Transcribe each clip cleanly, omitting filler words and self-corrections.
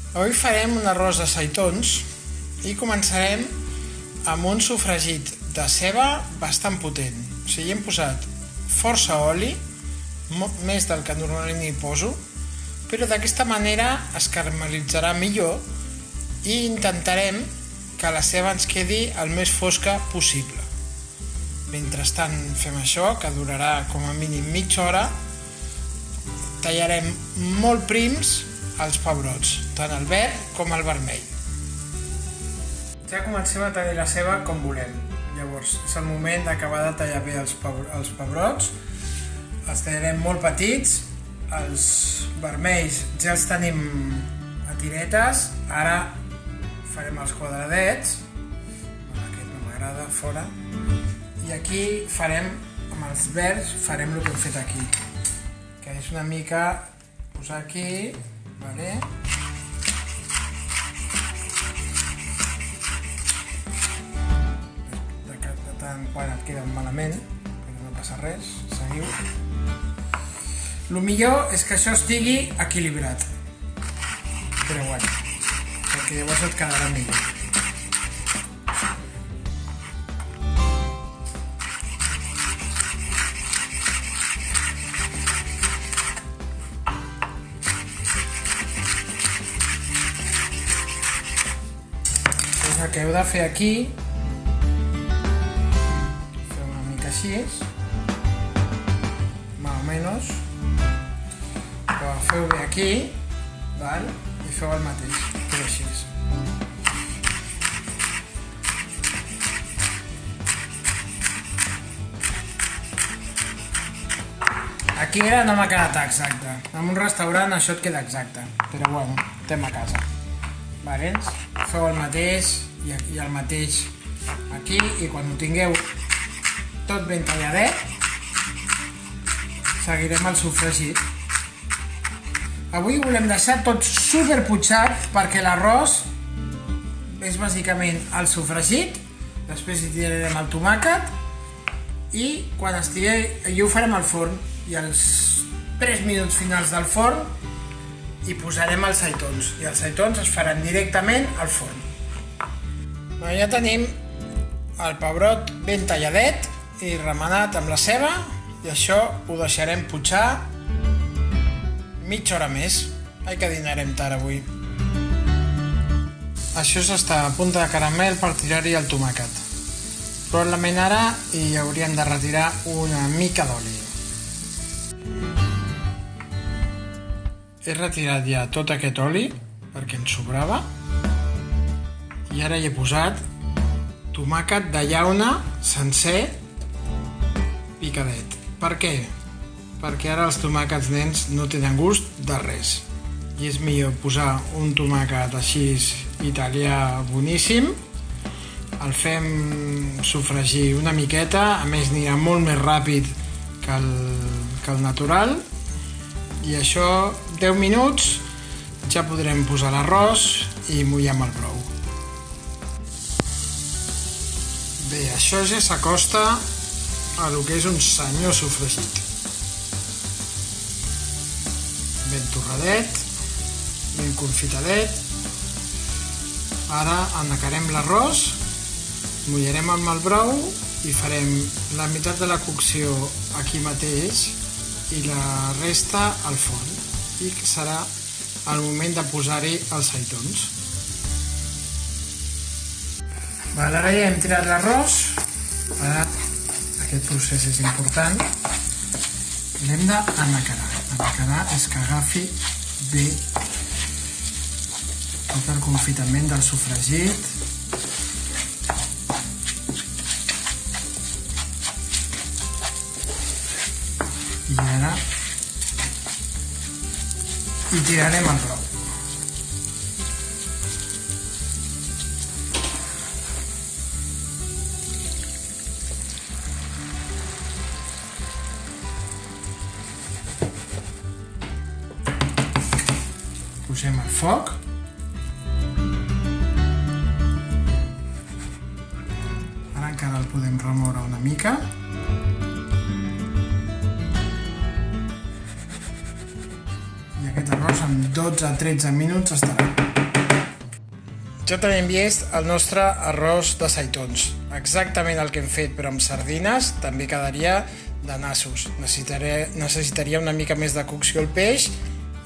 Avui farem un arròs de seitons i començarem amb un sofregit de ceba bastant potent. O sigui, hem posat força oli, més del que normalment hi poso, però d'aquesta manera es caramelitzarà millor i intentarem que la ceba ens quedi el més fosca possible. Mentrestant fem això, que durarà com a mínim mitja hora. Tallarem molt prims els pebrots, tant el verd com el vermell. Ja comencem a tallar la ceba com volem. Llavors és el moment d'acabar de tallar bé els pebrots. Els tallarem molt petits. Els vermells ja els tenim a tiretes. Ara farem els quadradets. Aquest no m'agrada, fora. I aquí farem, amb els verds, farem el que hem fet aquí, que és una mica posar aquí, vale? De tant quan et queden malament, però no passa res, seguiu. El millor és que això estigui equilibrat, però bueno, perquè llavors et quedarà millor. El que heu de fer aquí, fer una mica així, més o menys, però feu bé aquí, val? I feu el mateix, però així. Aquí ara no m'ha quedat exacte, en un restaurant això et queda exacte, però bueno, estem a casa. Vale? Feu el mateix i el mateix aquí, i quan ho tingueu tot ben talladet seguirem el sofregit. Avui ho volem deixar tot super putxat perquè l'arròs és bàsicament el sofregit, després hi tirarem el tomàquet i quan ho farem al forn, i als 3 minuts finals del forn i posarem els seitons, i els seitons es faran directament al forn. Ja tenim el pebrot ben talladet i remenat amb la ceba, i això ho deixarem putxar mitja hora més. Ai, que dinarem tard avui. Això s'està a punt de caramel per tirar-hi el tomàquet. Probablement ara hi hauríem de retirar una mica d'oli. He retirat ja tot aquest oli perquè ens sobrava i ara hi he posat tomàquet de llauna sencer picadet. Per què? Perquè ara els tomàquets nens no tenen gust de res i és millor posar un tomàquet així italià boníssim, el fem sofregir una miqueta, a més anirà molt més ràpid que el natural, i això 10 minuts ja podrem posar l'arròs i mullar amb el brou. Bé, això ja s'acosta a lo que és un senyor sofregit. Ben torradet, ben confitadet. Ara ennacarem l'arròs, mullarem amb el brou i farem la meitat de la cocció aquí mateix i la resta al forn, i serà el moment de posar-hi els seitons. Ara ja hem tirat l'arròs, ara aquest procés és important, l'hem d'ennacarar. Ennacarar és que agafi bé tot el confitament del sofregit. I ara hi tirarem el brou. Posem el foc. Ara encara el podem remoure una mica. I aquest arròs en 12-13 minuts estarà. Ja tenim vist el nostre arròs de seitons. Exactament el que hem fet, però amb sardines, també quedaria de nassos. Necessitaria una mica més de cocció al peix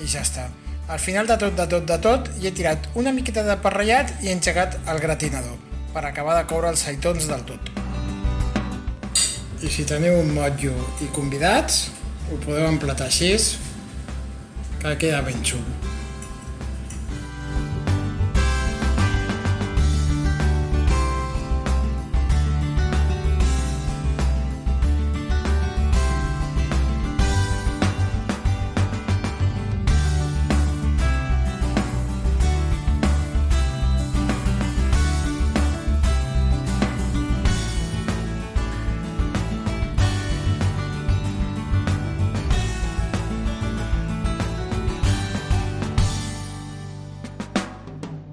i ja està. Al final de tot, hi he tirat una miqueta de pa ratllat i he engegat el gratinador per acabar de coure els seitons del tot. I si teniu un motllo i convidats, ho podeu emplatar així, que queda ben xulo.